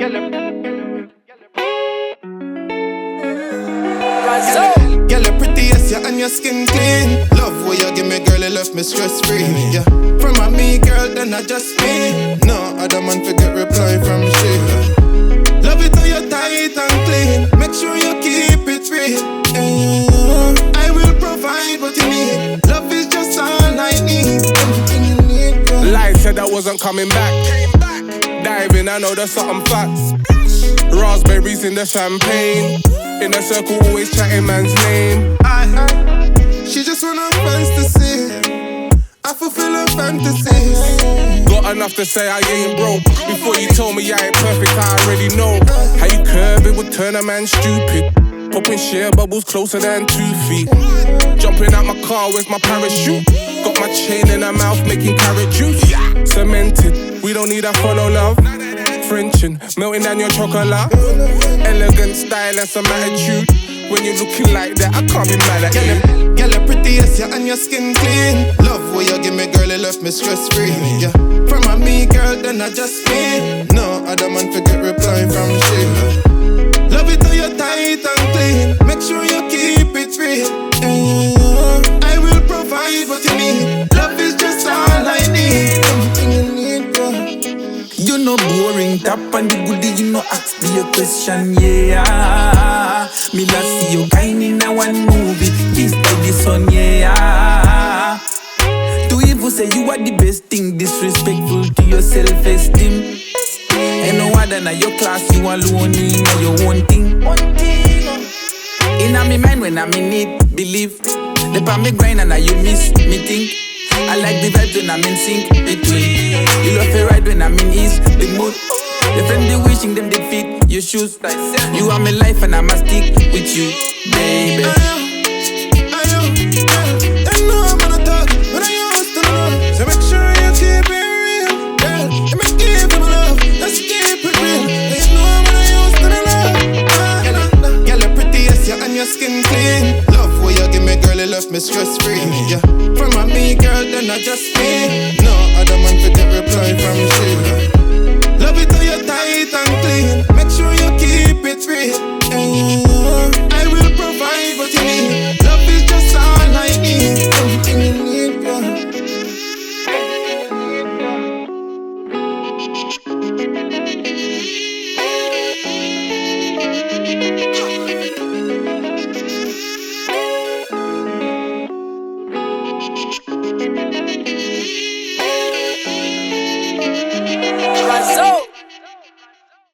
Girl, you're pretty, yes, yeah, and your skin clean. Love what you give me, girl, you left me stress-free. Yeah, from a me, girl, then I just me. No other man forget reply from she. Love it how you're tight and clean. Make sure you keep it real. I will provide what you need. Love is just all I need. Everything you need, girl. Life said I wasn't coming back. Diving, I know there's something facts. Raspberries in the champagne. In a circle, always chatting man's name. She just wanna fantasy. I fulfill her fantasies. Got enough to say I ain't broke. Before you told me I ain't perfect, I already know. How you curve it would turn a man stupid. Popping share bubbles closer than 2 feet. Jumping out my car, where's my parachute? Got my chain in her mouth, making carrot juice. Cemented, we don't need that follow love. Frenching, melting down your chocolate. Elegant style and some attitude. When you're looking like that, I can't be mad at you. Girl, you're pretty, yes, yeah, and your skin clean. Love what you give me, girl, you left me stress-free. Yeah, from a me, girl, then I just me. No other man forget reply from she. Love it how you're tight and clean. Make sure you keep it real. I will provide what you need. Love is just all I need. Everything you need, girl. You know boring, tap on the goodie, you know ask me a question, yeah. Me last see you kind in a one movie, kiss by the sun, yeah. To even say you are the best thing, disrespectful to your self-esteem. And no other than your class, you alone in your own thing. In a me mind when I'm in it, believe. The palm me grind and now you miss me think. I like the vibes when I'm in sync between. You love it right when I'm in ease, the mood. Your friend they wishing them they fit your shoes. You are my life and I must stick with you, baby. I know I'm gonna talk, but I used to know. So make sure you keep it real, girl. And make give them love, let's keep it real. You know I'm gonna used to know. Girl, you're pretty, yes, yeah, and your skin clean. Love what you give me, girl, you left me stress-free. Yeah, from a me, girl, then I just me. No other man forget reply from she.